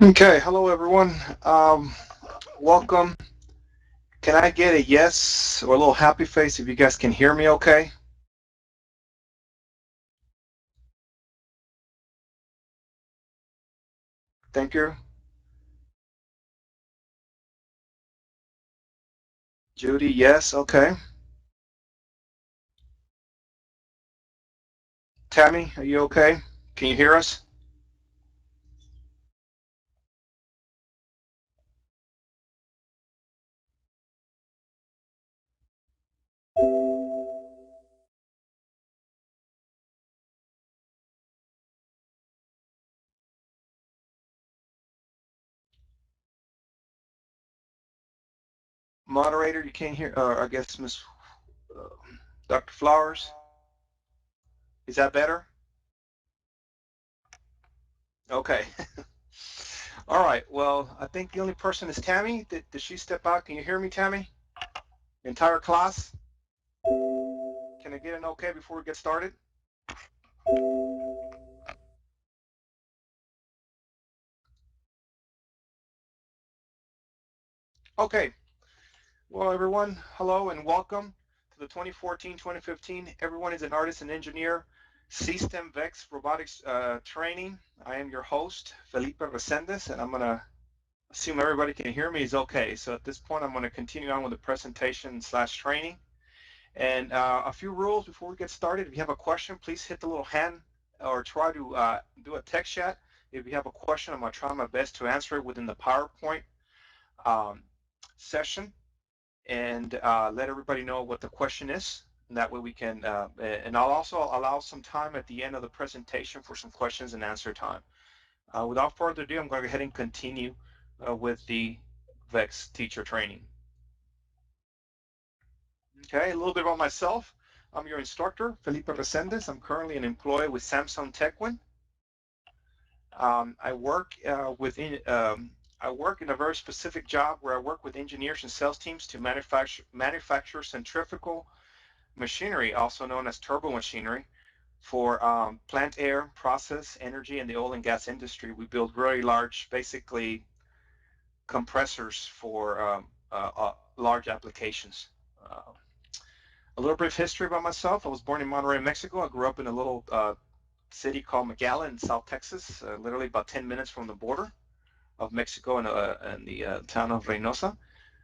Okay, hello everyone. Welcome. Can I get a yes or a little happy face if you guys can hear me okay? Thank you. Judy, yes, okay. Tammy, are you okay? Can you hear us? Moderator, you can't hear, I guess Miss uh, Dr. Flowers. Is that better? Okay. All right, well, I think the only person is Tammy. Did she step out? Can you hear me, Tammy? Entire class? Can I get an okay before we get started? Okay, well, everyone, hello and welcome to the 2014-2015 Everyone is an Artist and Engineer System VEX Robotics Training. I am your host, Felipe Resendes, and I'm going to assume everybody can hear me is okay. So at this point, I'm going to continue on with the presentation slash training. And a few rules before we get started. If you have a question, please hit the little hand or try to do a text chat. If you have a question, I'm going to try my best to answer it within the PowerPoint um, session and let everybody know what the question is. And that way we can, and I'll also allow some time at the end of the presentation for some questions and answer time. Without further ado, I'm going to go ahead and continue with the VEX teacher training. Okay, a little bit about myself. I'm your instructor, Felipe Resendes. I'm currently an employee with Samsung TechWin. I work I work in a very specific job where I work with engineers and sales teams to manufacture centrifugal machinery, also known as turbo machinery, for plant air, process, energy, and the oil and gas industry. We build very large, basically compressors for large applications. Uh, a little brief history about myself. I was born in Monterrey, Mexico. I grew up in a little city called McAllen in South Texas, literally about 10 minutes from the border of Mexico and the town of Reynosa.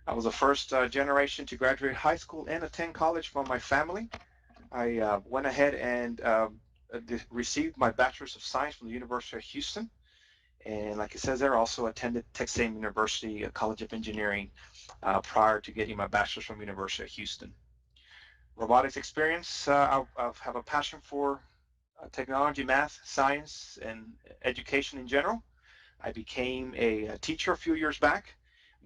I was the first generation to graduate high school and attend college from my family. I went ahead and received my Bachelor's of Science from the University of Houston. And like it says there, also attended Texas A&M University College of Engineering prior to getting my Bachelor's from the University of Houston. Robotics experience, I have a passion for technology, math, science, and education in general. I became a teacher a few years back,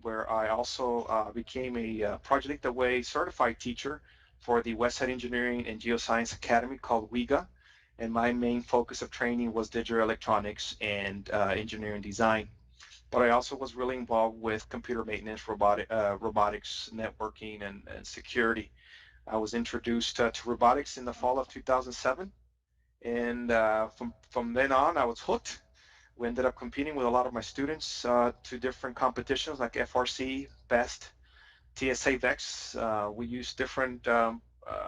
where I also became a Project Away certified teacher for the Westside Engineering and Geoscience Academy called WEGA. And my main focus of training was digital electronics and engineering design. But I also was really involved with computer maintenance, robotics, networking, and security. I was introduced to robotics in the fall of 2007. And from then on, I was hooked. We ended up competing with a lot of my students to different competitions like FRC, BEST, TSA VEX. We use different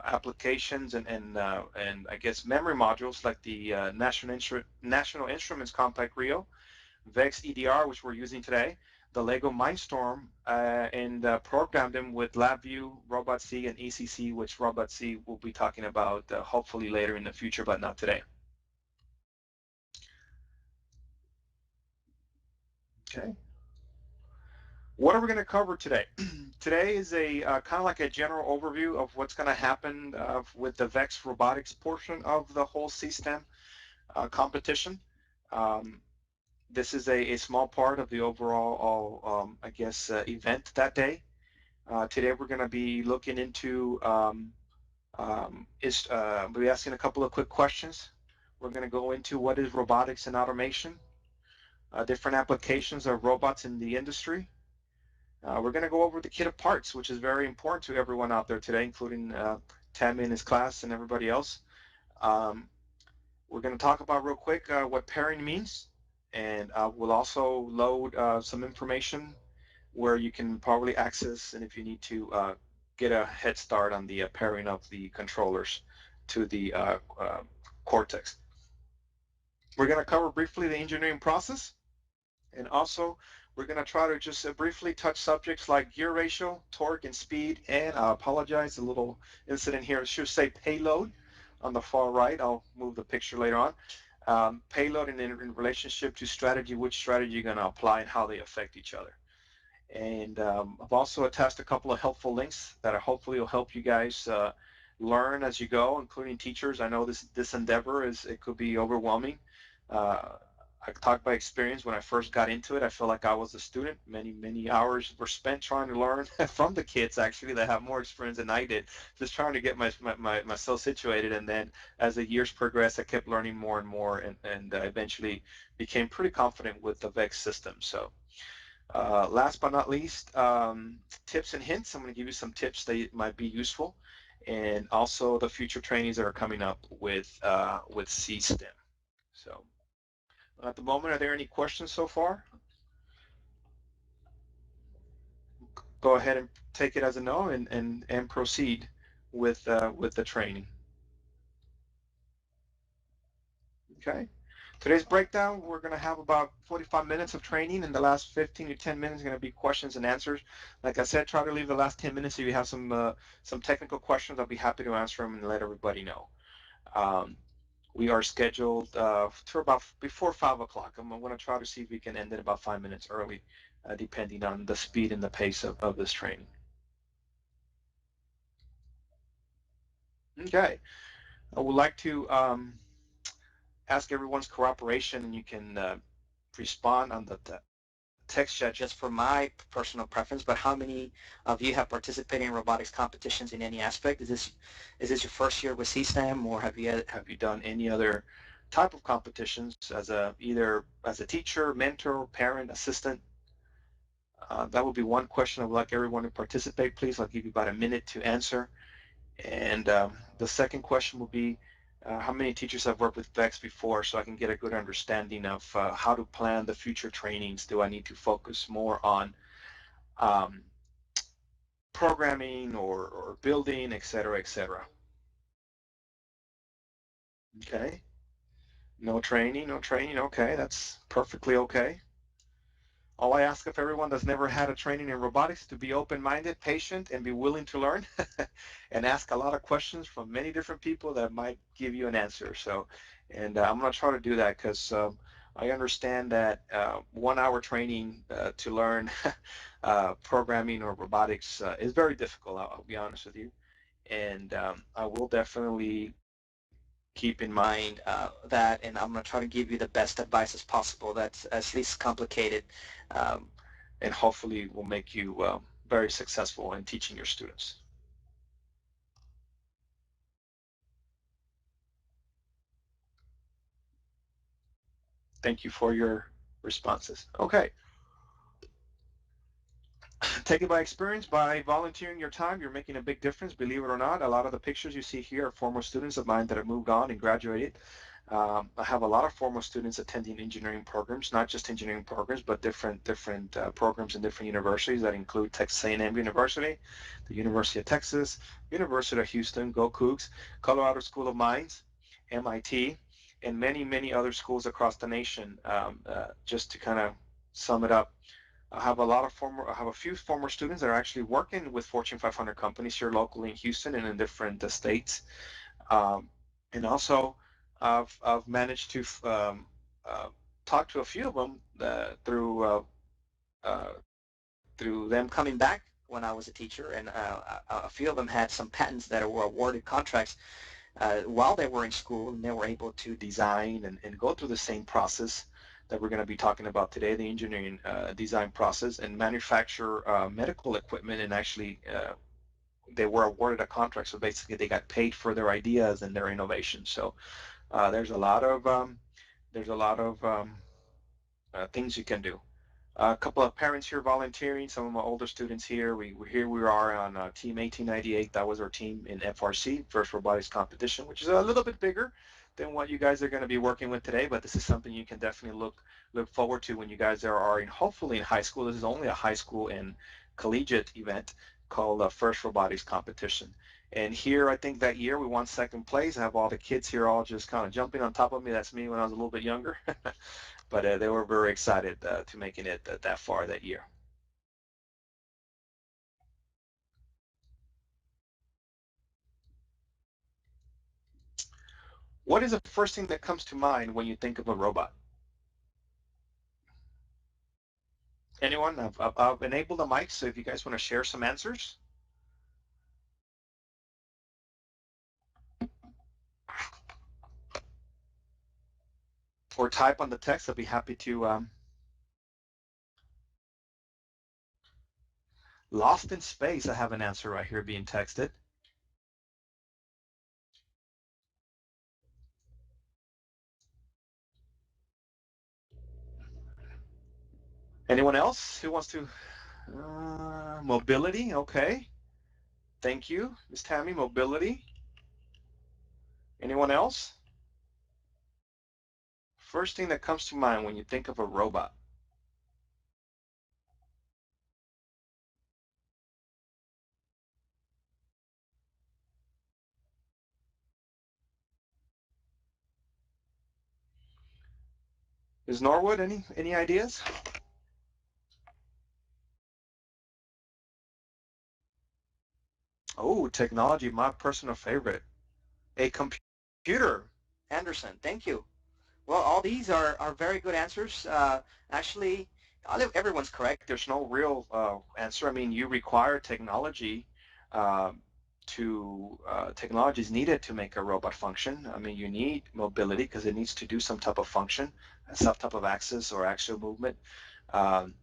applications and I guess memory modules like the National Instruments Compact Rio, VEX EDR, which we're using today, the Lego Mindstorm, and programmed them with LabVIEW, RobotC, and ECC, which RobotC will be talking about hopefully later in the future, but not today. Okay. What are we going to cover today? Today is a kind of like a general overview of what's going to happen with the VEX robotics portion of the whole CSTEM competition. Um, this is a small part of the overall, I guess, event that day. Today we're going to be looking into, we'll be asking a couple of quick questions. We're going to go into what is robotics and automation, different applications of robots in the industry. We're going to go over the kit of parts, which is very important to everyone out there today, including Tammy in his class and everybody else. Um, we're going to talk about real quick what pairing means and I will also load some information where you can probably access, and if you need to get a head start on the pairing of the controllers to the Cortex. We're going to cover briefly the engineering process, and also we're going to try to just briefly touch subjects like gear ratio, torque, and speed, and I apologize, a little incident here. It should say payload on the far right. I'll move the picture later on. Payload and in relationship to strategy, which strategy you're going to apply and how they affect each other. And I've also attached a couple of helpful links that hopefully will help you guys learn as you go, including teachers. I know this endeavor it could be overwhelming. I talk by experience. When I first got into it, I felt like I was a student. Many hours were spent trying to learn from the kids actually that have more experience than I did, just trying to get myself situated. And then as the years progressed, I kept learning more and more, and eventually became pretty confident with the VEX system. So last but not least, tips and hints. I'm going to give you some tips that might be useful, and also the future trainings that are coming up with C-STEM. So at the moment, are there any questions so far? Go ahead and take it as a no, and proceed with the training. Okay. Today's breakdown, we're going to have about 45 minutes of training, and the last 15 to 10 minutes is going to be questions and answers. Like I said, try to leave the last 10 minutes if you have some technical questions. I'll be happy to answer them and let everybody know. We are scheduled to about before 5 o'clock. I'm going to try to see if we can end it about 5 minutes early, depending on the speed and the pace of this training. Okay. I would like to ask everyone's cooperation, and you can respond on the text chat just for my personal preference, but how many of you have participated in robotics competitions in any aspect? Is this your first year with C-STEM, or have you done any other type of competitions as either as a teacher, mentor, parent, assistant? That would be one question. I would like everyone to participate, please. I'll give you about a minute to answer. And the second question will be, how many teachers have worked with VEX before, so I can get a good understanding of how to plan the future trainings. Do I need to focus more on programming or building, et cetera, et cetera? Okay. No training, no training. Okay, that's perfectly okay. All I ask of everyone that's never had a training in robotics to be open-minded, patient, and be willing to learn and ask a lot of questions from many different people that might give you an answer. So, and I'm going to try to do that because I understand that 1 hour training to learn programming or robotics is very difficult, I'll be honest with you. And I will definitely keep in mind that, and I'm going to try to give you the best advice as possible that's as least complicated, and hopefully will make you very successful in teaching your students. Thank you for your responses. Okay. Take it by experience. By volunteering your time, you're making a big difference, believe it or not. A lot of the pictures you see here are former students of mine that have moved on and graduated. I have a lot of former students attending engineering programs, not just engineering programs, but different programs in different universities that include Texas A&M University, the University of Texas, University of Houston, go Cougs, Colorado School of Mines, MIT, and many other schools across the nation. Just to kind of sum it up, I have a few former students that are actually working with Fortune 500 companies here locally in Houston and in different states. And also, I've managed to talk to a few of them through them coming back when I was a teacher, and a few of them had some patents that were awarded contracts while they were in school, and they were able to design and go through the same process that we're going to be talking about today, the engineering design process, and manufacture medical equipment, and actually they were awarded a contract, so basically they got paid for their ideas and their innovations. So there's a lot of things you can do. A couple of parents here volunteering, some of my older students here. We are on Team 1898. That was our team in FRC, First Robotics Competition, which is a little bit bigger than what you guys are going to be working with today, but this is something you can definitely look forward to when you guys are in, hopefully in high school. This is only a high school and collegiate event called First Robotics Competition. And here, I think that year we won second place. I have all the kids here all just kind of jumping on top of me. That's me when I was a little bit younger. But they were very excited to making it that far that year. What is the first thing that comes to mind when you think of a robot? Anyone? I've enabled the mic, so if you guys want to share some answers. Or type on the text, I'll be happy to. Lost in Space, I have an answer right here being texted. Anyone else who wants to? Mobility, okay. Thank you, Ms. Tammy, mobility. Anyone else? First thing that comes to mind when you think of a robot. Ms. Norwood, any ideas? Oh, technology, my personal favorite. A computer. Anderson, thank you. Well, all these are very good answers. Actually, everyone's correct. There's no real answer. I mean, you require technology uh, technology is needed to make a robot function. I mean, you need mobility because it needs to do some type of function, some type of access or actual movement. Um,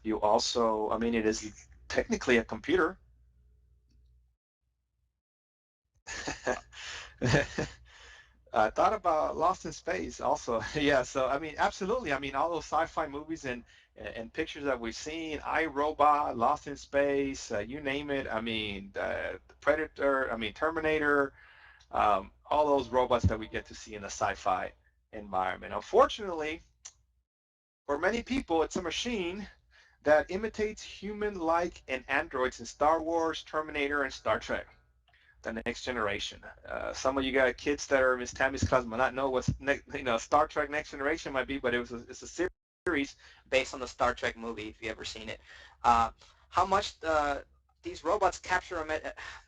you also, I mean, it is technically a computer. I thought about Lost in Space also. Yeah, so I mean, absolutely. I mean, all those sci-fi movies and pictures that we've seen, iRobot, Lost in Space, you name it. I mean, Predator, I mean, Terminator, all those robots that we get to see in the sci-fi environment. Unfortunately, for many people, it's a machine that imitates human-like and androids in Star Wars, Terminator, and Star Trek. The Next Generation. Some of you got kids that are Miss Tammy's class might not know what Star Trek Next Generation might be, but it's a series Based on the Star Trek movie, if you ever seen it. Uh, how much these robots capture,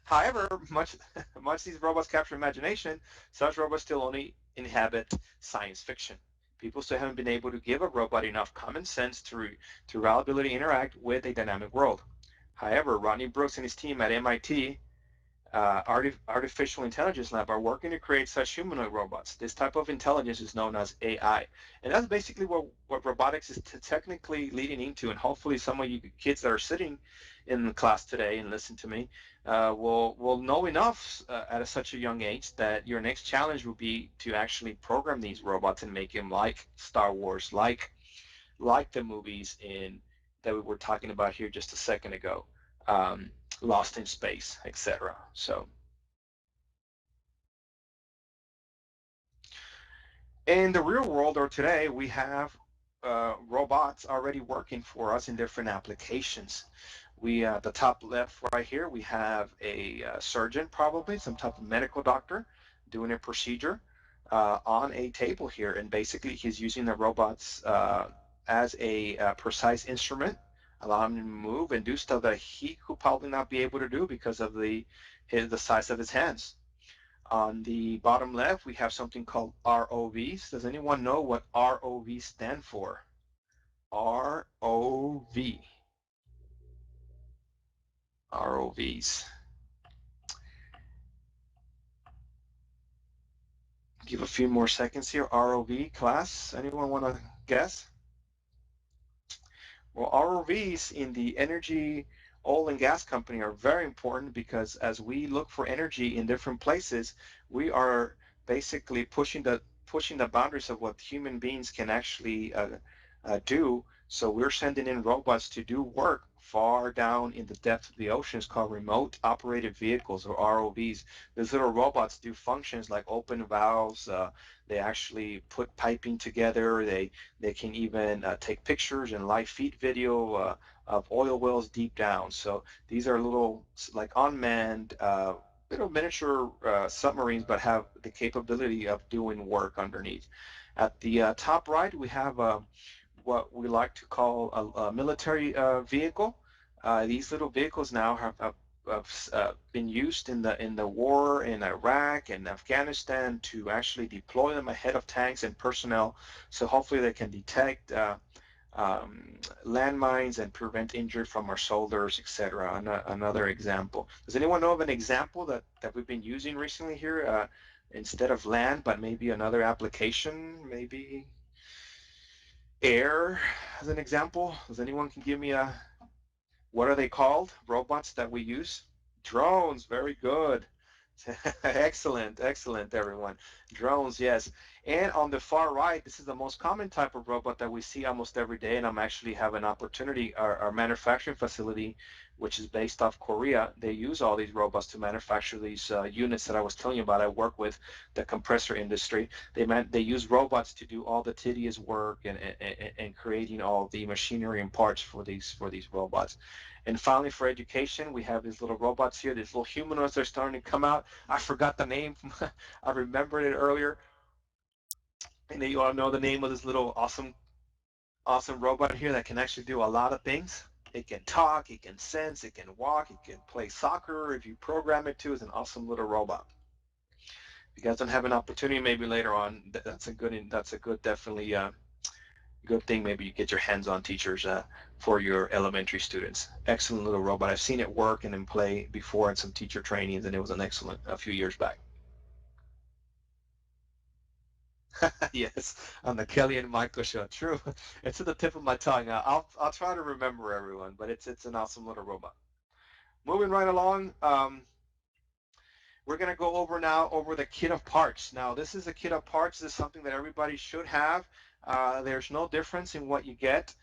however, much much these robots capture imagination. Such robots still only inhabit science fiction. People still haven't been able to give a robot enough common sense to reliably interact with a dynamic world. However, Rodney Brooks and his team at MIT artificial intelligence lab are working to create such humanoid robots. This type of intelligence is known as AI. And that's basically what robotics is technically leading into. And hopefully some of you kids that are sitting in the class today and listen to me will know enough at such a young age that your next challenge will be to actually program these robots and make them like Star Wars, like the movies in that we were talking about here just a second ago. Um, Lost in Space, etc. So in the real world or today, we have robots already working for us in different applications. We the top left right here, we have a surgeon, probably some type of medical doctor, doing a procedure on a table here, and basically he's using the robots as a precise instrument, allowing him to move and do stuff that he could probably not be able to do because of the size of his hands. On the bottom left, we have something called ROVs. Does anyone know what ROV stand for? ROV. ROVs. Give a few more seconds here. ROV class. Anyone want to guess? Well, ROVs in the energy, oil and gas company are very important because as we look for energy in different places, we are basically pushing the boundaries of what human beings can actually do. So we're sending in robots to do work far down in the depth of the ocean is called remote operated vehicles, or ROVs. These little robots do functions like open valves. They actually put piping together. They can even take pictures and live feed video of oil wells deep down. So these are little like unmanned little miniature submarines, but have the capability of doing work underneath. At the top right, we have what we like to call a military vehicle. These little vehicles now have been used in the war in Iraq and Afghanistan to actually deploy them ahead of tanks and personnel. So hopefully they can detect landmines and prevent injury from our soldiers, etc. Another example. Does anyone know of an example that we've been using recently here instead of land, but maybe another application, maybe air as an example? Does anyone can give me what are they called? Robots that we use? Drones, very good. Excellent, excellent, everyone. Drones, yes. And on the far right, this is the most common type of robot that we see almost every day, and I'm actually have an opportunity, our manufacturing facility, which is based off Korea, they use all these robots to manufacture these units that I was telling you about. I work with the compressor industry. They use robots to do all the tedious work and creating all the machinery and parts for these robots. And finally, for education, we have these little robots here, these little humanoids that are starting to come out. I forgot the name. I remembered it earlier. And you all know the name of this little awesome robot here that can actually do a lot of things. It can talk, it can sense, it can walk, it can play soccer. If you program it to, it's an awesome little robot. If you guys don't have an opportunity, maybe later on, that's a good definitely good thing. Maybe you get your hands on teachers for your elementary students. Excellent little robot. I've seen it work and in play before in some teacher trainings, and it was an excellent a few years back. Yes, on the Kelly and Michael show. True. It's at the tip of my tongue. I'll try to remember everyone, but it's an awesome little robot. Moving right along, we're going to go over the kit of parts. Now, this is a kit of parts. This is something that everybody should have. There's no difference in what you get.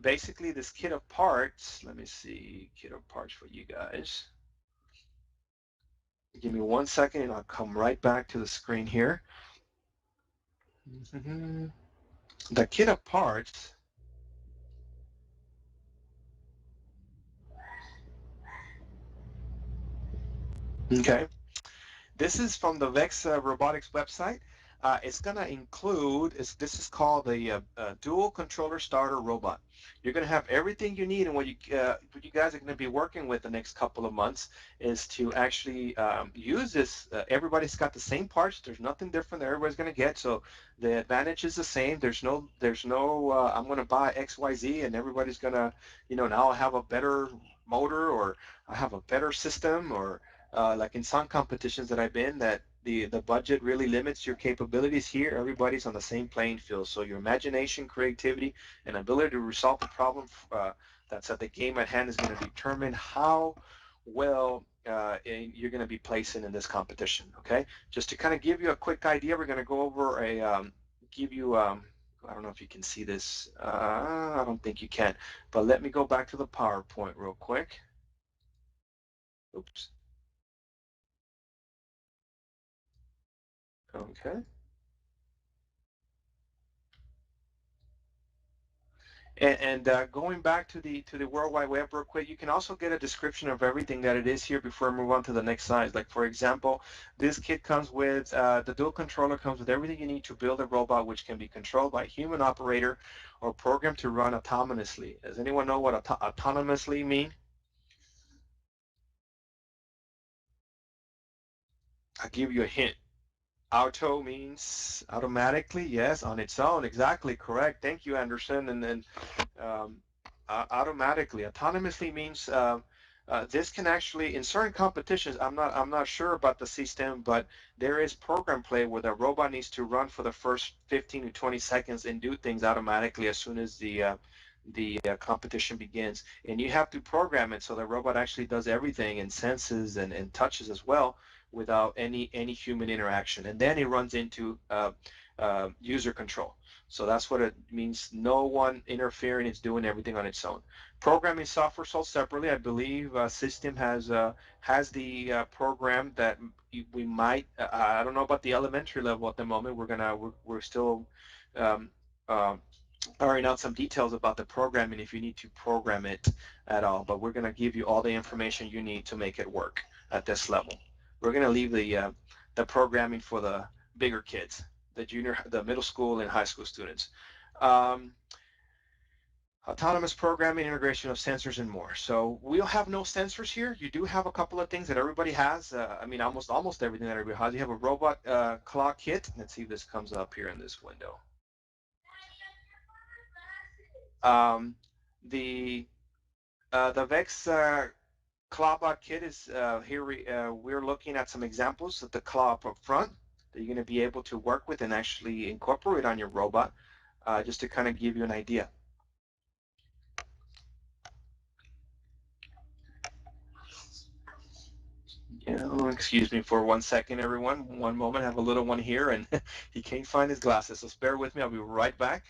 Basically, this kit of parts, let me see, kit of parts for you guys. Give me 1 second and I'll come right back to the screen here. The kit of parts, okay, this is from the VEX Robotics website. It's going to include, this is called the dual controller starter robot. You're going to have everything you need, and what you guys are going to be working with the next couple of months is to actually use this. Everybody's got the same parts. There's nothing different that everybody's going to get, so the advantage is the same. There's no I'm going to buy XYZ and everybody's going to, now I have a better motor, or I have a better system, or like in some competitions that I've been, that the budget really limits your capabilities. Here everybody's on the same playing field, so your imagination, creativity, and ability to resolve the problem that's at the game at hand is going to determine how well you're going to be placing in this competition. Okay, just to kind of give you a quick idea, we're going to go over I don't know if you can see this. I don't think you can, but let me go back to the PowerPoint real quick. Oops. Okay. And going back to the World Wide Web real quick, you can also get a description of everything that it is here before I move on to the next slide. Like, for example, this kit comes with, the dual controller comes with everything you need to build a robot which can be controlled by a human operator or programmed to run autonomously. Does anyone know what autonomously mean? I'll give you a hint. Auto means automatically, yes, on its own, exactly, correct. Thank you, Anderson. And then automatically, autonomously means this can actually, in certain competitions, I'm not sure about the system, but there is program play where the robot needs to run for the first 15 to 20 seconds and do things automatically as soon as the competition begins, and you have to program it so the robot actually does everything and senses and touches as well. without any human interaction, and then it runs into user control. So that's what it means. No one interfering. It's doing everything on its own. Programming software sold separately. I believe System has the program that we might. I don't know about the elementary level at the moment. We're still um, ironing out some details about the programming if you need to program it at all. But we're going to give you all the information you need to make it work at this level. We're going to leave the programming for the bigger kids, the middle school and high school students. Autonomous programming, integration of sensors, and more. So we'll have no sensors here. You do have a couple of things that everybody has. I mean, almost everything that everybody has. You have a robot claw kit. Let's see if this comes up here in this window. The VEX ClawBot kit is here. We're looking at some examples of the claw up front that you're going to be able to work with and actually incorporate on your robot, just to kind of give you an idea. Excuse me for 1 second, everyone. One moment. I have a little one here, and he can't find his glasses. So bear with me. I'll be right back.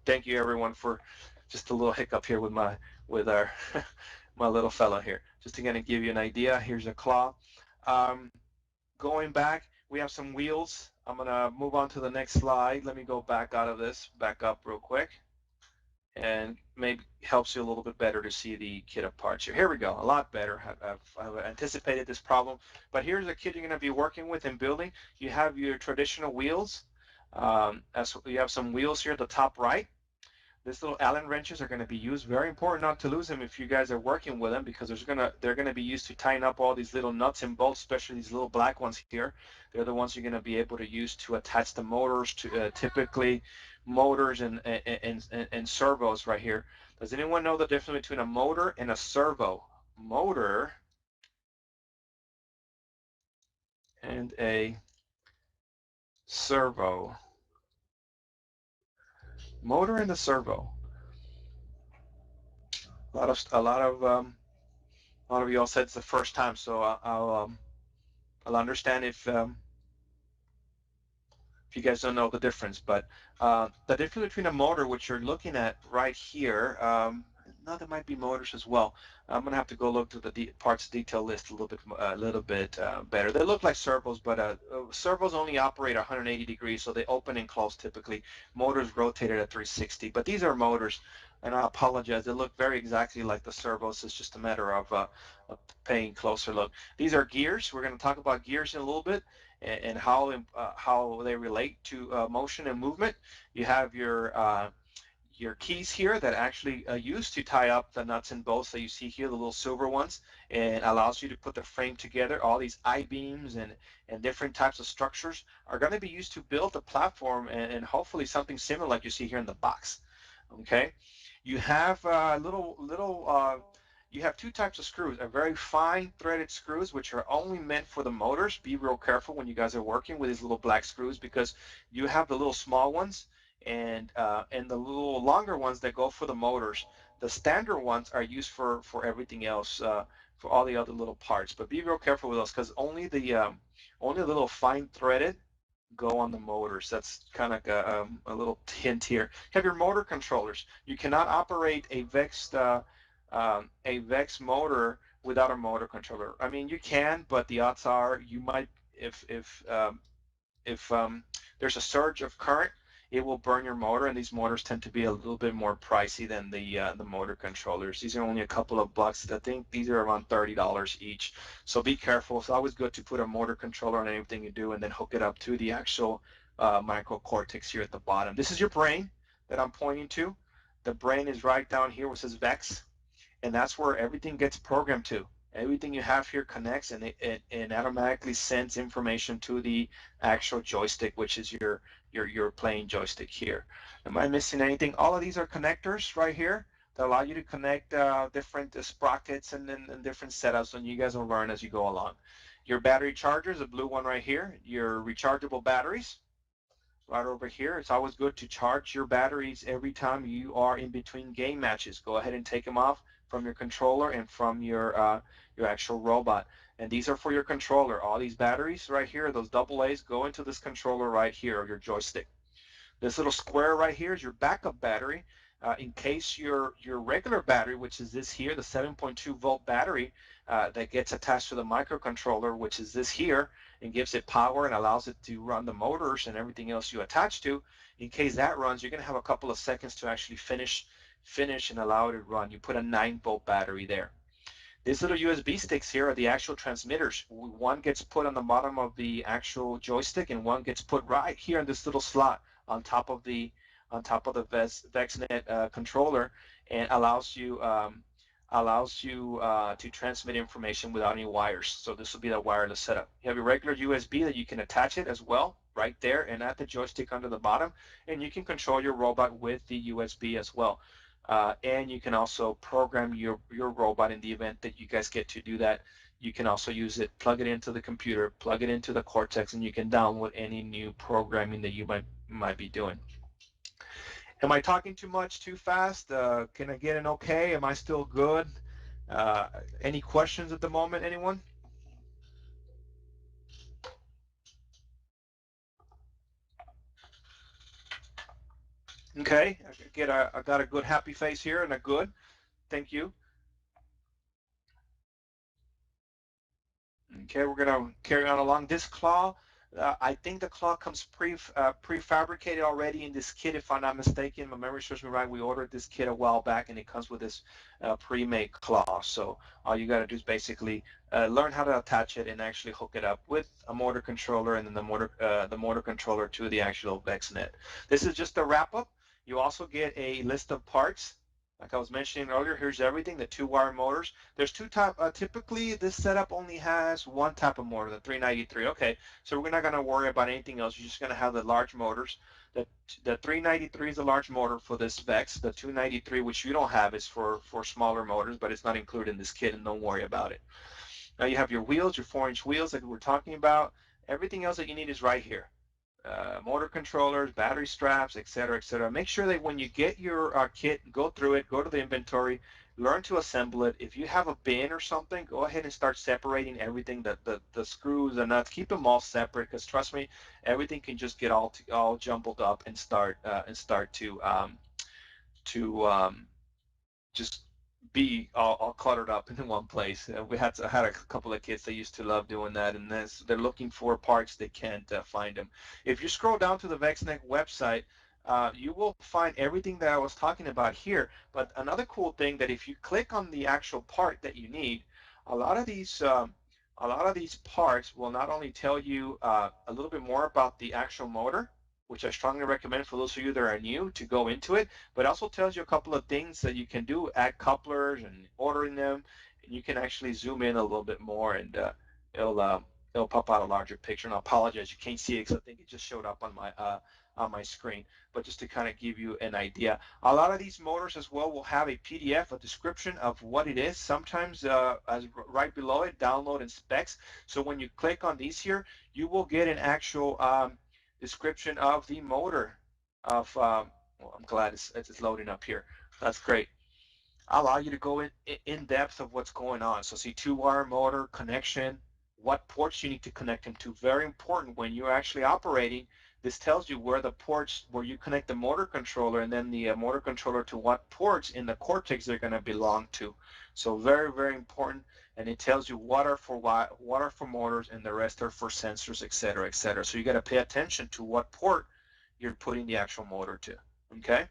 Thank you, everyone, for just a little hiccup here with our my little fellow here. Just to kind of give you an idea. Here's a claw. Going back, we have some wheels. I'm gonna move on to the next slide. Let me go back out of this, back up real quick, and maybe helps you a little bit better to see the kit of parts here. Here we go, a lot better. I've anticipated this problem, but here's a kit you're gonna be working with and building. You have your traditional wheels. You have some wheels here at the top right. These little Allen wrenches are going to be used. Very important not to lose them if you guys are working with them, because they're going to be used to tighten up all these little nuts and bolts, especially these little black ones here. They're the ones you're going to be able to use to attach the motors to typically motors and servos right here. Does anyone know the difference between a motor and a servo? Motor and a servo. Motor and a servo. A lot of y'all said it's the first time, so I'll understand if you guys don't know the difference. But the difference between a motor, which you're looking at right here, now there might be motors as well. I'm gonna have to go look to the parts detail list a little bit better. They look like servos, but servos only operate 180 degrees, so they open and close typically. Motors rotated at 360, but these are motors. And I apologize, they look very exactly like the servos. It's just a matter of paying closer look. These are gears. We're going to talk about gears in a little bit and how they relate to motion and movement. You have your keys here that actually use to tie up the nuts and bolts that you see here, the little silver ones, and allows you to put the frame together. All these I-beams and different types of structures are going to be used to build the platform and hopefully something similar like you see here in the box. Okay. You have you have two types of screws, a very fine threaded screws, which are only meant for the motors. Be real careful when you guys are working with these little black screws, because you have the little small ones and the little longer ones that go for the motors. The standard ones are used for everything else, for all the other little parts. But be real careful with those, because only the little fine threaded go on the motors. That's kind of a little hint here. You have your motor controllers. You cannot operate a VEX motor without a motor controller. I mean, you can, but the odds are you might, if there's a surge of current, it will burn your motor, and these motors tend to be a little bit more pricey than the motor controllers. These are only a couple of bucks. I think these are around $30 each. So be careful. It's always good to put a motor controller on anything you do and then hook it up to the actual microcortex here at the bottom. This is your brain that I'm pointing to. The brain is right down here where it says VEX, and that's where everything gets programmed to. Everything you have here connects, and it automatically sends information to the actual joystick, which is your playing joystick here. Am I missing anything? All of these are connectors right here that allow you to connect different sprockets and different setups, and you guys will learn as you go along. Your battery chargers, the blue one right here, your rechargeable batteries right over here. It's always good to charge your batteries every time you are in between game matches. Go ahead and take them off from your controller and from your actual robot. And these are for your controller. All these batteries right here, those AA's, go into this controller right here, or your joystick. This little square right here is your backup battery. In case your regular battery, which is this here, the 7.2 volt battery that gets attached to the microcontroller, which is this here, and gives it power and allows it to run the motors and everything else you attach to. In case that runs, you're going to have a couple of seconds to actually finish and allow it to run. You put a 9 volt battery there. These little USB sticks here are the actual transmitters. One gets put on the bottom of the actual joystick, and one gets put right here in this little slot on top of the VexNet controller, and allows you to transmit information without any wires. So this will be the wireless setup. You have your regular USB that you can attach it as well right there and at the joystick under the bottom, and you can control your robot with the USB as well. And you can also program your robot in the event that you guys get to do that. You can also use it, plug it into the computer, plug it into the Cortex, and you can download any new programming that you might be doing. Am I talking too much, too fast? Can I get an okay? Am I still good? Any questions at the moment, anyone? Okay, I got a good happy face here and a good. Thank you. Okay, we're gonna carry on along. This claw, I think the claw comes prefabricated already in this kit, if I'm not mistaken. My memory serves me right. We ordered this kit a while back, and it comes with this pre-made claw. So all you got to do is basically learn how to attach it and actually hook it up with a motor controller, and then the motor controller to the actual VexNet. This is just a wrap-up. You also get a list of parts. Like I was mentioning earlier, here's everything, the 2-wire motors. There's two type, typically this setup only has one type of motor, the 393. Okay, so we're not gonna worry about anything else. You're just gonna have the large motors. The 393 is a large motor for this Vex. The 293, which you don't have, is for smaller motors, but it's not included in this kit, and don't worry about it. Now you have your wheels, your 4-inch wheels that we're talking about. Everything else that you need is right here. Motor controllers, battery straps, etc., etc. Make sure that when you get your kit, go through it, go to the inventory, learn to assemble it. If you have a bin or something, go ahead and start separating everything, the screws, the nuts. Keep them all separate, because trust me, everything can just get all jumbled up and start to just be all cluttered up in one place. We had a couple of kids that used to love doing that, and they're looking for parts, they can't find them. If you scroll down to the VexNet website, you will find everything that I was talking about here. But another cool thing, that if you click on the actual part that you need, a lot of these parts will not only tell you a little bit more about the actual motor, which I strongly recommend for those of you that are new to go into it, but also tells you a couple of things that you can do, add couplers and ordering them, and you can actually zoom in a little bit more, and it'll pop out a larger picture. And I apologize, you can't see it because I think it just showed up on my screen, but just to kind of give you an idea. A lot of these motors as well will have a PDF, a description of what it is, sometimes as right below it, download and specs. So when you click on these here, you will get an actual description of the motor of, well, I'm glad it's loading up here. That's great. I'll allow you to go in depth of what's going on. So see, 2-wire motor connection, what ports you need to connect them to. Very important when you're actually operating. This tells you where the ports, where you connect the motor controller, and then the motor controller to what ports in the Cortex they're going to belong to. So very, very important. And it tells you what are for motors, and the rest are for sensors, etc., etc. So you got to pay attention to what port you're putting the actual motor to. Okay.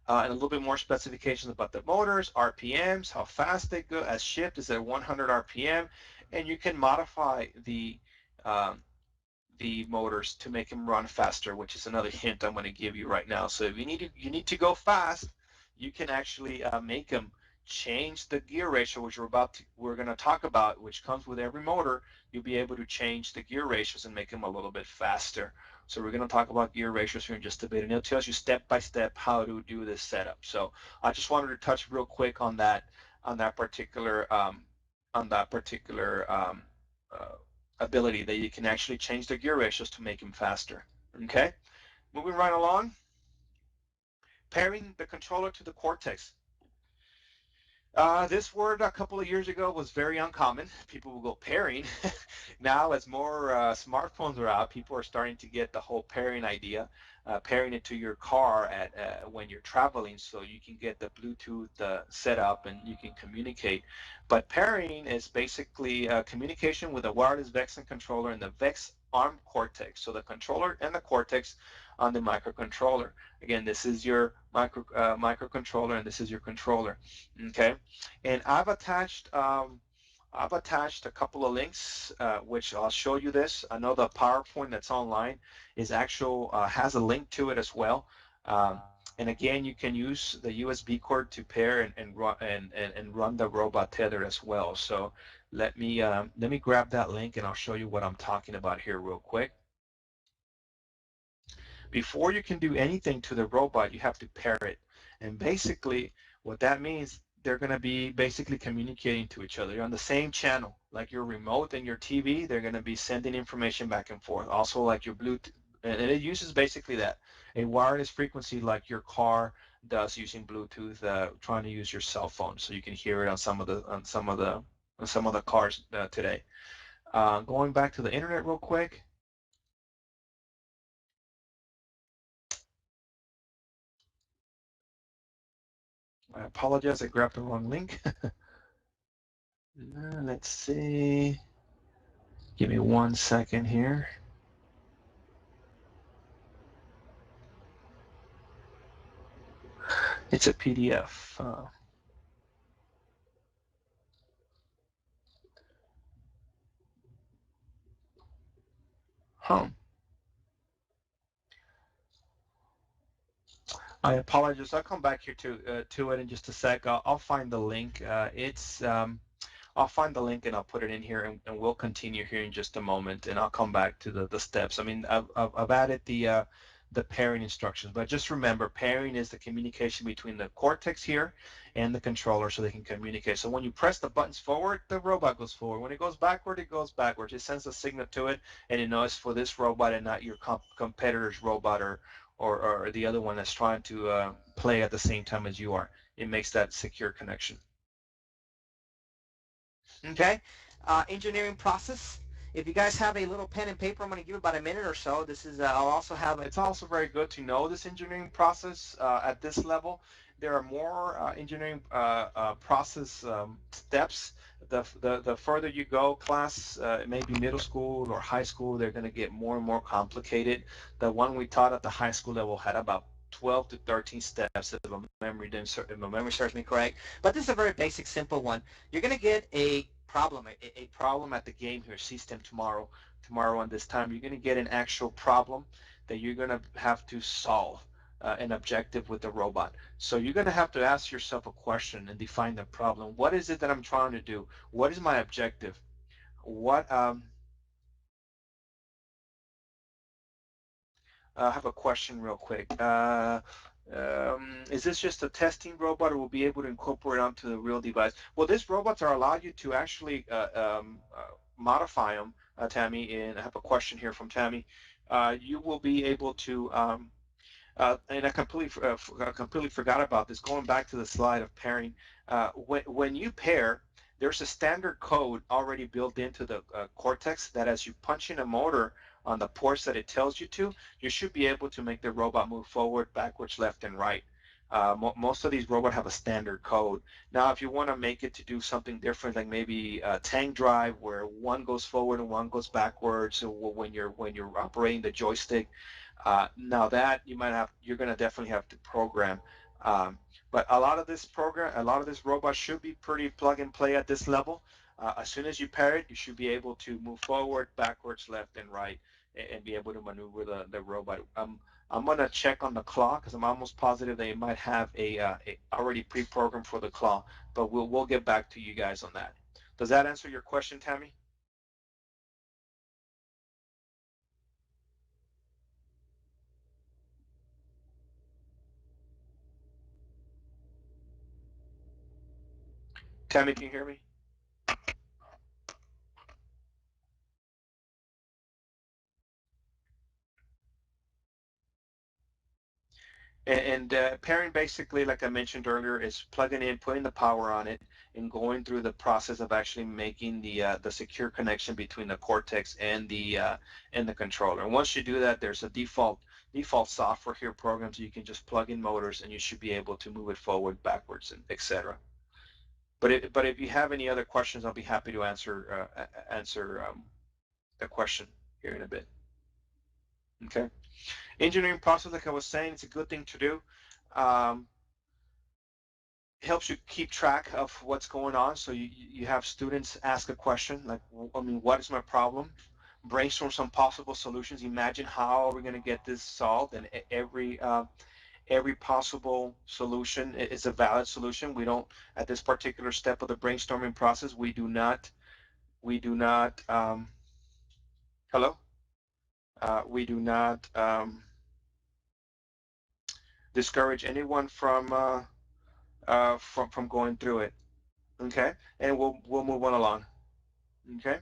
And a little bit more specifications about the motors, RPMs, how fast they go. As shift is at 100 RPM, and you can modify the motors to make them run faster, which is another hint I'm going to give you right now. So if you need to go fast, you can actually make them change the gear ratio, which we're going to talk about, which comes with every motor. You'll be able to change the gear ratios and make them a little bit faster. So we're going to talk about gear ratios here in just a bit, and it tells you step by step how to do this setup. So I just wanted to touch real quick on that particular ability that you can actually change the gear ratios to make him faster. Okay, moving right along, pairing the controller to the Cortex. This word a couple of years ago was very uncommon. People will go pairing. Now, as more smartphones are out, people are starting to get the whole pairing idea, pairing it to your car at when you're traveling, so you can get the Bluetooth set up and you can communicate. But pairing is basically communication with a wireless Vexen controller and the Vex ARM Cortex. So the controller and the Cortex on the microcontroller. Again, this is your microcontroller and this is your controller. Okay, and I've attached a couple of links, which I'll show you this. I know the PowerPoint that's online is has a link to it as well. And again, you can use the USB cord to pair and run the robot tether as well. So let me grab that link and I'll show you what I'm talking about here real quick. Before you can do anything to the robot, you have to pair it. And basically, what that means, they're going to be basically communicating to each other. You're on the same channel, like your remote and your TV, they're going to be sending information back and forth. Also like your Bluetooth, and it uses basically that, a wireless frequency like your car does using Bluetooth, trying to use your cell phone. So you can hear it on some of the cars today. Going back to the internet real quick. I apologize, I grabbed the wrong link. Let's see. Give me 1 second here. It's a PDF. I apologize. I'll come back here to it in just a sec. I'll find the link. I'll find the link and I'll put it in here, and we'll continue here in just a moment, and I'll come back to the steps. I mean, I've added the pairing instructions, but just remember, pairing is the communication between the Cortex here and the controller so they can communicate. So when you press the buttons forward, the robot goes forward. When it goes backward, it goes backwards. It sends a signal to it, and it knows for this robot and not your competitor's robot or the other one that's trying to play at the same time as you are. It makes that secure connection. Okay, engineering process. If you guys have a little pen and paper, I'm going to give you about a minute or so. This is, I'll also have It's also very good to know this engineering process at this level. There are more engineering process steps. The further you go, class, maybe middle school or high school, they're going to get more and more complicated. The one we taught at the high school level had about 12 to 13 steps if my memory serves me correct. But this is a very basic, simple one. You're going to get a problem at the game here, system tomorrow on this time. You're going to get an actual problem that you're going to have to solve an objective with the robot. So you're going to have to ask yourself a question and define the problem. What is it that I'm trying to do? What is my objective? What I have a question real quick. Is this just a testing robot, or will be able to incorporate onto the real device? Well, these robots are allowed you to actually modify them, Tammy. And I have a question here from Tammy. You will be able to, and I completely forgot about this. Going back to the slide of pairing, when you pair, there's a standard code already built into the Cortex that as you punch in a motor on the ports that it tells you to, you should be able to make the robot move forward, backwards, left, and right. Most of these robots have a standard code. Now, if you want to make it to do something different, like maybe a tank drive where one goes forward and one goes backwards, so when you're operating the joystick, now that you're going to definitely have to program. But a lot of this robot should be pretty plug and play at this level. As soon as you pair it, you should be able to move forward, backwards, left, and right, and be able to maneuver the robot. I'm gonna check on the claw because I'm almost positive they might have a already pre-programmed for the claw, but we'll get back to you guys on that. Does that answer your question, Tammy? Tammy, can you hear me? And pairing basically, like I mentioned earlier, is plugging in, putting the power on it, and going through the process of actually making the secure connection between the Cortex and the controller. And once you do that, there's a default software here program, so you can just plug in motors and you should be able to move it forward, backwards, and etc. But if you have any other questions, I'll be happy to answer the question here in a bit. Okay. Engineering process, like I was saying, it's a good thing to do. Helps you keep track of what's going on. So you have students ask a question like, I mean, what is my problem? Brainstorm some possible solutions. Imagine how are we going to get this solved, and every possible solution is a valid solution. We don't, at this particular step of the brainstorming process, we do not hello? We do not discourage anyone from going through it. Okay, and we'll move on along. Okay.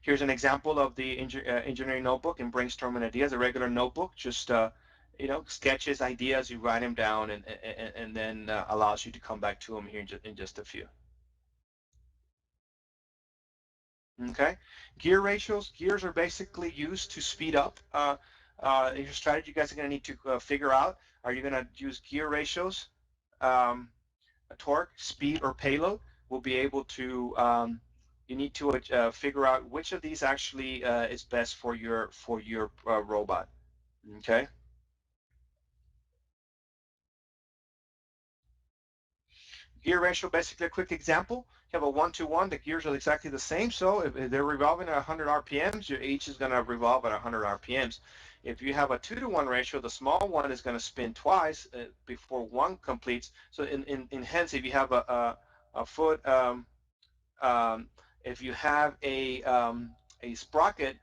Here's an example of the engineering notebook and brainstorming ideas. A regular notebook, just sketches, ideas. You write them down, and then allows you to come back to them here in just a few. Okay. Gear ratios. Gears are basically used to speed up. Your strategy you guys are going to need to figure out. Are you going to use gear ratios, torque, speed, or payload? We'll be able to. You need to figure out which of these actually is best for your robot. Okay. Gear ratio, basically a quick example. You have a 1-to-1, the gears are exactly the same. So if they're revolving at 100 RPMs, your H is going to revolve at 100 RPMs. If you have a 2-to-1 ratio, the small one is going to spin twice before one completes. So hence, if you have a foot, if you have a sprocket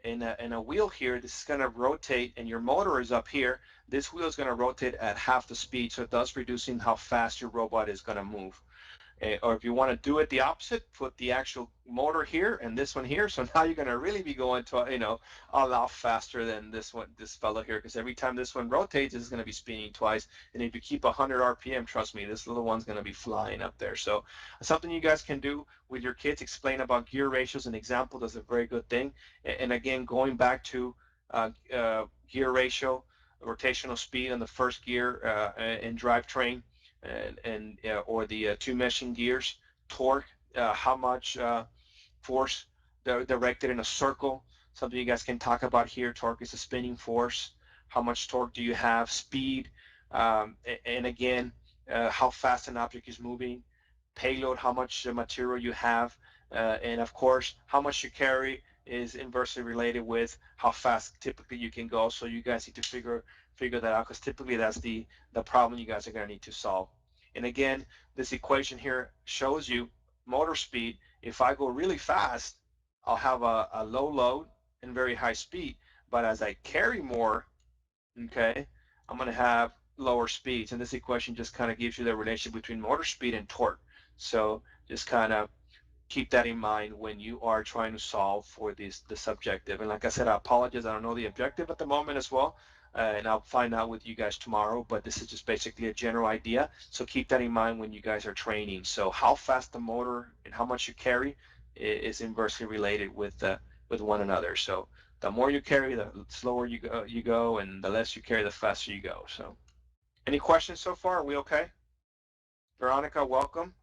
in a wheel here, this is going to rotate, and your motor is up here. This wheel is going to rotate at half the speed, so thus reducing how fast your robot is going to move. Or if you want to do it the opposite, put the actual motor here and this one here. So now you're going to really be going to, a lot faster than this fellow here, because every time this one rotates, it's going to be spinning twice. And if you keep 100 RPM, trust me, this little one's going to be flying up there. So something you guys can do with your kids, explain about gear ratios. An example, that's a very good thing. And again, going back to gear ratio, rotational speed on the first gear in drivetrain, or the two meshing gears, torque, how much force directed in a circle, something you guys can talk about here. Torque is a spinning force. How much torque do you have? Speed, and again, how fast an object is moving. Payload, how much material you have, and of course, how much you carry is inversely related with how fast typically you can go. So you guys need to figure that out, because typically that's the problem you guys are going to need to solve. And again, this equation here shows you motor speed. If I go really fast, I'll have a low load and very high speed. But as I carry more, okay, I'm going to have lower speeds. And this equation just kind of gives you the relationship between motor speed and torque. So just kind of keep that in mind when you are trying to solve for the subjective. And like I said, I apologize, I don't know the objective at the moment as well, and I'll find out with you guys tomorrow, but this is just basically a general idea. So keep that in mind when you guys are training. So how fast the motor and how much you carry is inversely related with one another. So the more you carry, the slower you go, and the less you carry, the faster you go. So any questions so far? Are we okay? Veronica, welcome.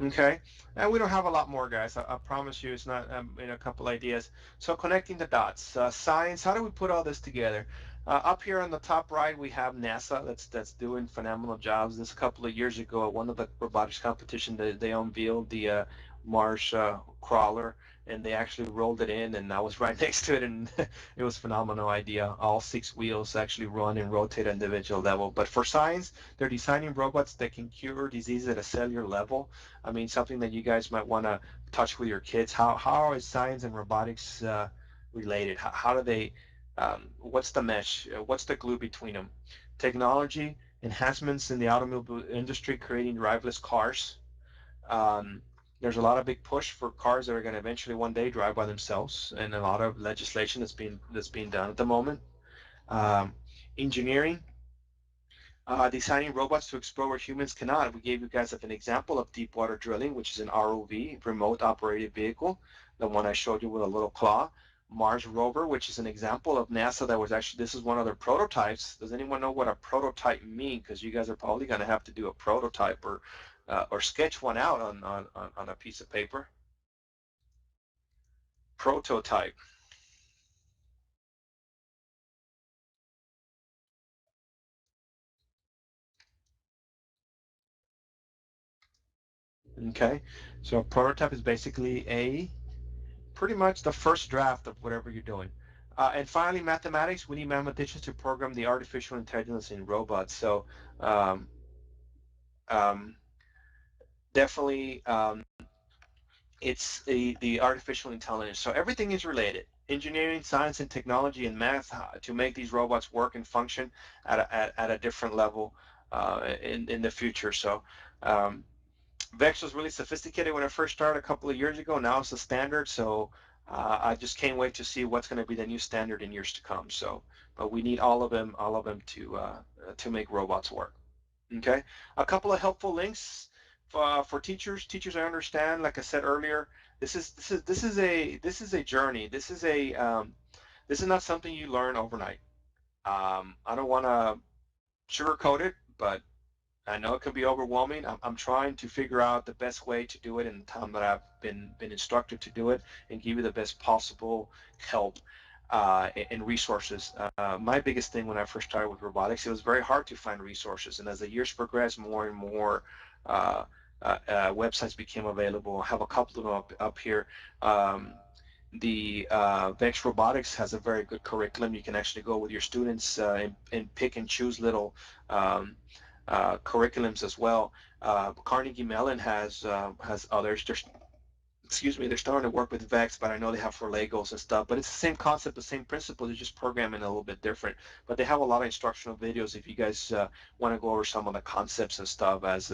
Okay, and we don't have a lot more, guys. I promise you, it's not in a couple ideas. So connecting the dots, science. How do we put all this together? Up here on the top right, we have NASA. That's doing phenomenal jobs. This a couple of years ago at one of the robotics competition, they unveiled the Mars crawler, and they actually rolled it in, and I was right next to it, and it was a phenomenal idea. All 6 wheels actually run and rotate at individual level. But for science, they're designing robots that can cure disease at a cellular level. I mean, something that you guys might want to touch with your kids. How is science and robotics related? How do they, what's the mesh? What's the glue between them? Technology enhancements in the automobile industry, creating driverless cars. Um, there's a lot of big push for cars that are going to eventually one day drive by themselves, and a lot of legislation that's being done at the moment. Um, engineering, designing robots to explore where humans cannot. We gave you guys an example of deep water drilling, which is an ROV, remote operated vehicle, the one I showed you with a little claw. Mars rover, which is an example of NASA that was actually, this is one of their prototypes. Does anyone know what a prototype mean? Because you guys are probably going to have to do a prototype or sketch one out on a piece of paper. Prototype. Okay, so a prototype is basically pretty much the first draft of whatever you're doing. And finally, mathematics. We need mathematicians to program the artificial intelligence in robots. So um, um, definitely, it's the artificial intelligence. So everything is related. Engineering, science, and technology and math to make these robots work and function at a different level in the future. So VEX was really sophisticated when I first started a couple of years ago. Now it's the standard, so I just can't wait to see what's going to be the new standard in years to come. So, but we need all of them to make robots work. Okay, a couple of helpful links for teachers. Teachers, I understand. Like I said earlier, this is a journey. This is not something you learn overnight. I don't want to sugarcoat it, but I know it can be overwhelming. I'm trying to figure out the best way to do it in the time that I've been instructed to do it and give you the best possible help and resources. My biggest thing when I first started with robotics, it was very hard to find resources. And as the years progressed, more and more websites became available. I have a couple of them up here. The VEX Robotics has a very good curriculum. You can actually go with your students and pick and choose little curriculums as well. Carnegie Mellon has others. They're starting to work with VEX, but I know they have for Legos and stuff. But it's the same concept, the same principle. They're just programming a little bit different. But they have a lot of instructional videos if you guys want to go over some of the concepts and stuff as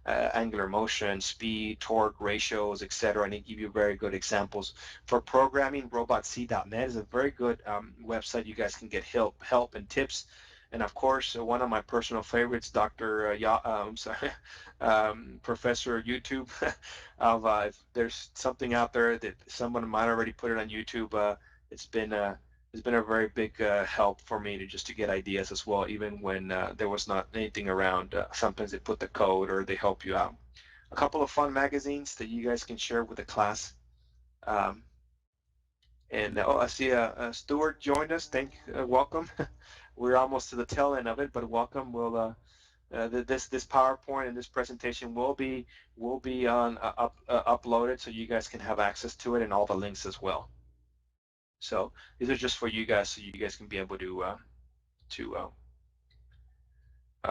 angular motion, speed, torque, ratios, etc. And they give you very good examples. For programming, robotc.net is a very good website. You guys can get help and tips. And of course, one of my personal favorites, Professor YouTube. If there's something out there that someone might already put it on YouTube, it's been a very big help for me to get ideas as well, even when there was not anything around. Sometimes they put the code or they help you out. A couple of fun magazines that you guys can share with the class. Um, and oh, I see Stuart joined us. Welcome. We're almost to the tail end of it, but welcome. This PowerPoint and this presentation will be on uploaded, so you guys can have access to it and all the links as well. So these are just for you guys, so you guys can be able to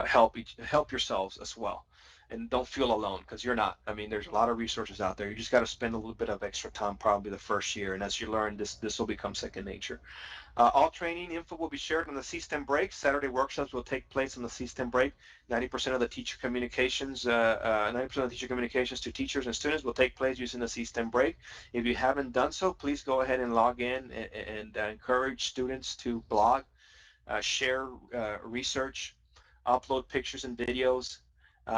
help yourselves as well. And don't feel alone, because you're not. I mean, there's a lot of resources out there. You just got to spend a little bit of extra time, probably the first year, and as you learn, this will become second nature. All training info will be shared on the CSTEM break. Saturday workshops will take place on the CSTEM break. 90% of the teacher communications, 90% of the teacher communications to teachers and students will take place using the CSTEM break. If you haven't done so, please go ahead and log in and encourage students to blog, share research, upload pictures and videos,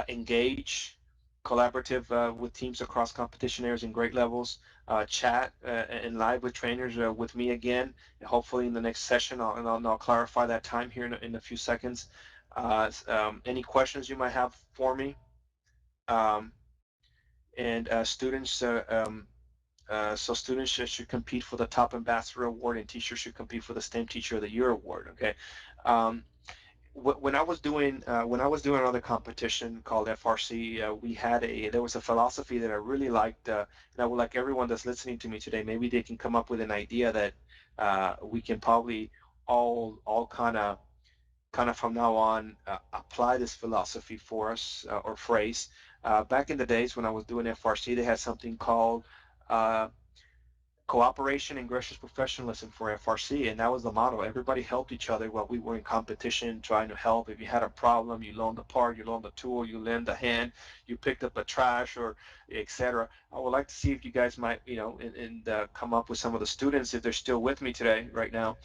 engage, collaborative with teams across competition areas and grade levels, chat and live with trainers with me again. Hopefully in the next session, I'll clarify that time here in a few seconds. Any questions you might have for me? And students, so students should compete for the Top Ambassador Award, and teachers should compete for the STEM Teacher of the Year Award. Okay. When I was doing another competition called FRC, there was a philosophy that I really liked, and I would like everyone that's listening to me today, maybe they can come up with an idea that we can probably all kind of from now on apply this philosophy for us or phrase. Back in the days when I was doing FRC, they had something called cooperation and gracious professionalism for FRC, and that was the motto. Everybody helped each other while we were in competition, trying to help. If you had a problem, you loaned a part, you loaned a tool, you lend a hand, you picked up a trash, or etc. I would like to see if you guys might, and come up with some of the students, if they're still with me today, right now,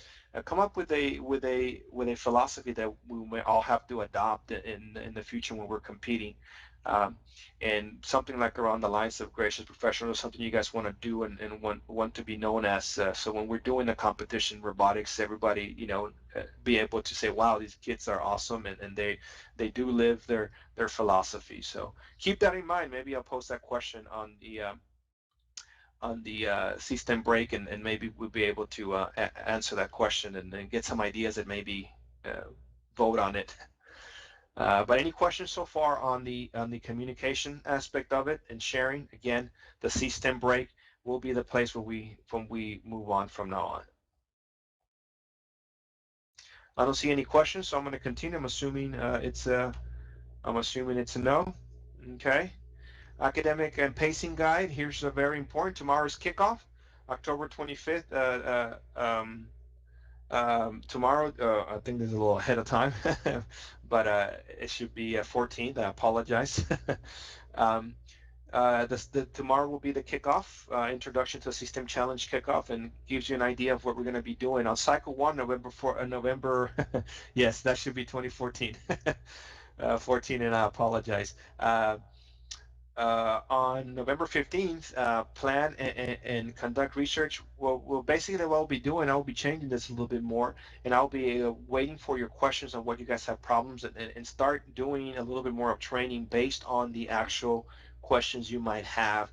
come up with a philosophy that we may all have to adopt in the future when we're competing. And something like around the lines of gracious professional is something you guys want to do and want to be known as. So when we're doing the competition robotics, everybody, be able to say, wow, these kids are awesome, and they do live their philosophy. So keep that in mind. Maybe I'll post that question on the system break, and maybe we'll be able to answer that question and then get some ideas and maybe vote on it. But any questions so far on the communication aspect of it and sharing? Again, the system break will be the place where we move on from now on. I don't see any questions, so I'm going to continue. I'm assuming it's a no. Okay. Academic and pacing guide. Here's a very important. Tomorrow's kickoff, October 25th. Tomorrow, I think there's a little ahead of time, but it should be 14th. I apologize. Tomorrow will be the kickoff, introduction to system challenge kickoff, and gives you an idea of what we're going to be doing on cycle 1, November. Yes, that should be 2014. 14, and I apologize. On November 15th, plan and conduct research. Well, basically what I'll be doing, I'll be changing this a little bit more, and I'll be waiting for your questions on what you guys have problems, and start doing a little bit more of training based on the actual questions you might have,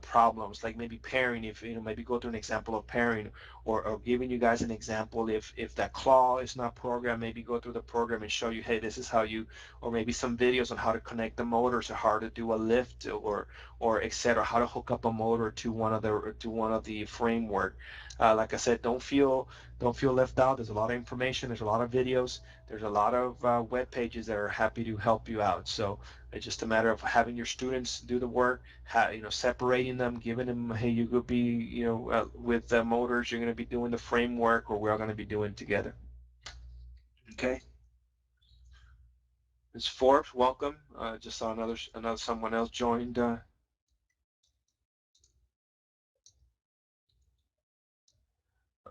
problems, like maybe pairing, if maybe go through an example of pairing, or giving you guys an example if that claw is not programmed, maybe go through the program and show you, hey, this is how you, or maybe some videos on how to connect the motors, or how to do a lift, or etc., how to hook up a motor to one of the framework. Like I said, don't feel left out. There's a lot of information, there's a lot of videos, there's a lot of web pages that are happy to help you out. So it's just a matter of having your students do the work, separating them, giving them, hey, you could be, with the motors, you're going to be doing the framework, or we're all going to be doing together. Okay. Ms. Forbes, welcome. Just saw another someone else joined.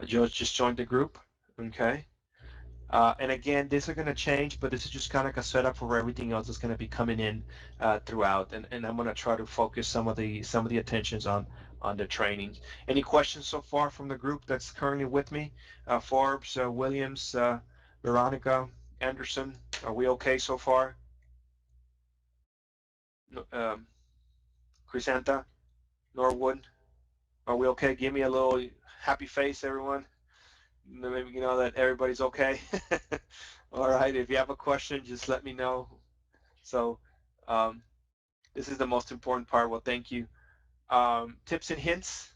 Joe just joined the group. Okay. And again, these are going to change, but this is just kind of like a setup for everything else that's going to be coming in throughout. And I'm going to try to focus some of the attentions on the trainings. Any questions so far from the group that's currently with me? Forbes, Williams, Veronica, Anderson, are we okay so far? Crisanta, Norwood, are we okay? Give me a little happy face, everyone. Maybe you know that everybody's okay. All right, if you have a question, just let me know. So this is the most important part. Well, thank you. Tips and hints.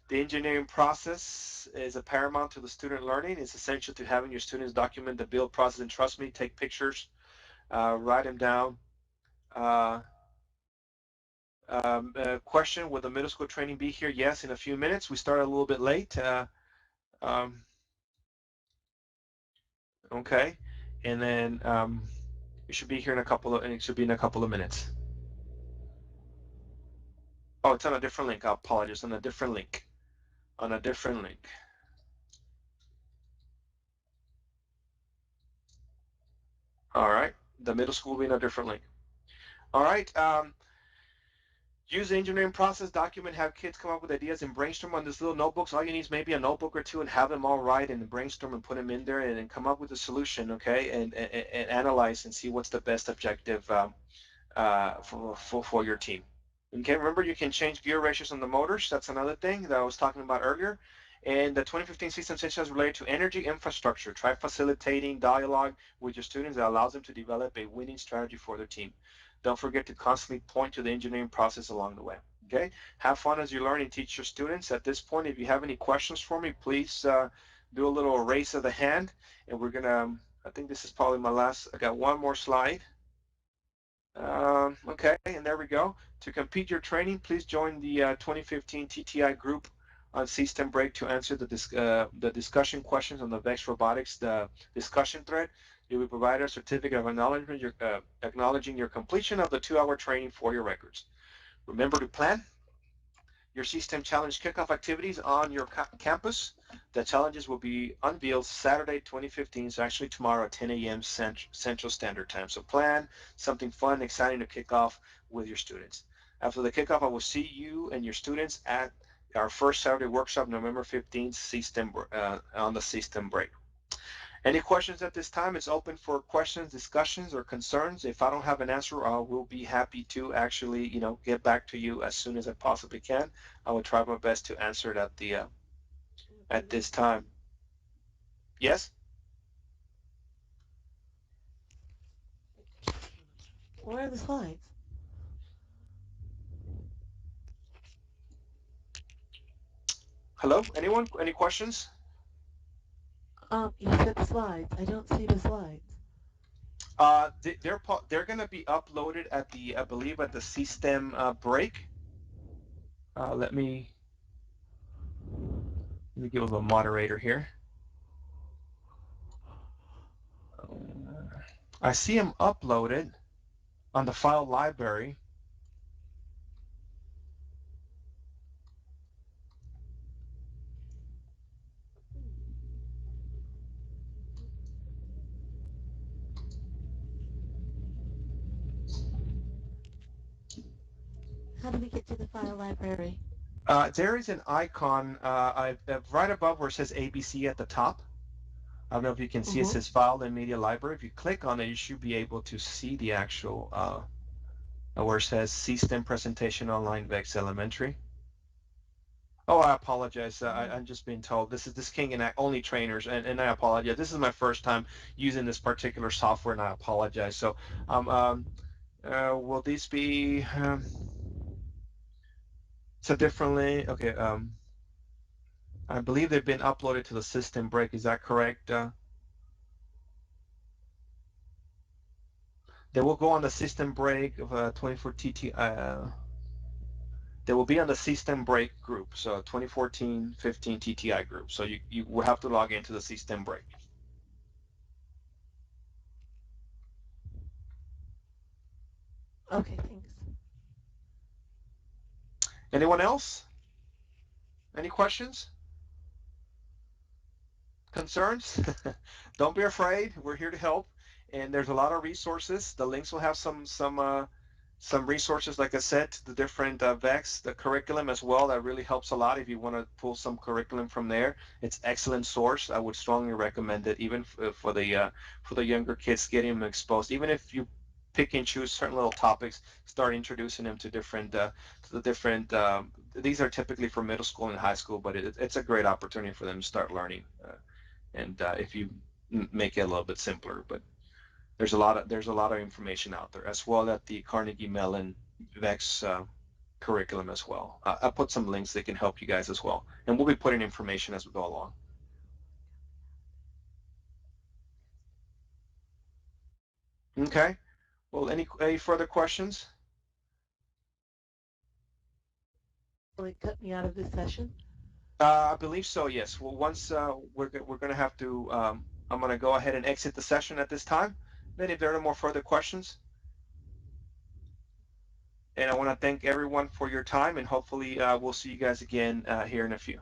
The engineering process is a paramount to the student learning. It's essential to having your students document the build process, and trust me, take pictures, write them down. Question, will the middle school training be here? Yes, in a few minutes. We started a little bit late. Okay, and then it should be here in a couple of minutes. Oh, it's on a different link. I apologize. On a different link. On a different link. All right. The middle school will be in a different link. All right. Use the engineering process document, have kids come up with ideas and brainstorm on this little notebooks. All you need is maybe a notebook or two, and have them all write and brainstorm and put them in there, and then come up with a solution, okay, and analyze and see what's the best objective for your team. Okay, remember you can change gear ratios on the motors. That's another thing that I was talking about earlier. And the 2015 system session is related to energy infrastructure. Try facilitating dialogue with your students that allows them to develop a winning strategy for their team. Don't forget to constantly point to the engineering process along the way. Okay, have fun as you learn and teach your students. At this point, if you have any questions for me, please do a little raise of the hand, and we're gonna, I think this is probably my last, I got one more slide. Okay, and there we go. To complete your training, please join the 2015 TTI group on System Break to answer the discussion questions on the VEX Robotics the discussion thread. You will provide a certificate of acknowledgement, acknowledging your completion of the 2-hour training for your records. Remember to plan your System Challenge kickoff activities on your campus. The challenges will be unveiled Saturday 2015, so actually tomorrow at 10 a.m. Central Standard Time. So plan something fun, exciting to kick off with your students. After the kickoff, I will see you and your students at our first Saturday workshop, November 15th, on the System Break. Any questions at this time? It's open for questions, discussions, or concerns. If I don't have an answer, I will be happy to actually, get back to you as soon as I possibly can. I will try my best to answer it at this time. Yes? Where are the slides? Hello? Anyone? Any questions? You said slides. I don't see the slides. They're going to be uploaded at I believe at the System break. Let me give a moderator here. I see them uploaded on the file library. How do we get to the file library? There is an icon right above where it says ABC at the top. I don't know if you can see it says File and Media Library. If you click on it, you should be able to see the actual where it says System Presentation Online VEX Elementary. Oh, I apologize. I'm just being told this King and only trainers, and I apologize. This is my first time using this particular software, and I apologize. So, will these be so differently? Okay. I believe they've been uploaded to the System Break. Is that correct? They will go on the System Break of 24 TT. They will be on the System Break group, so 2014-15 TTI group. So you will have to log into the System Break. Okay, thanks. Anyone else? Any questions? Concerns? Don't be afraid. We're here to help, and there's a lot of resources. The links will have some resources, like I said, the different VEX, the curriculum as well. That really helps a lot if you want to pull some curriculum from there. It's excellent source. I would strongly recommend it, even for the younger kids, getting them exposed. Even if you pick and choose certain little topics, start introducing them to the different. These are typically for middle school and high school, but it's a great opportunity for them to start learning. And if you make it a little bit simpler, but there's a lot of information out there, as well as the Carnegie Mellon VEX curriculum as well. I'll put some links that can help you guys as well, and we'll be putting information as we go along. Okay. Well, any further questions? Will it cut me out of this session? I believe so. Yes. Well, once we're going to have to. I'm going to go ahead and exit the session at this time. Then, if there are no more further questions, and I want to thank everyone for your time, and hopefully we'll see you guys again here in a few.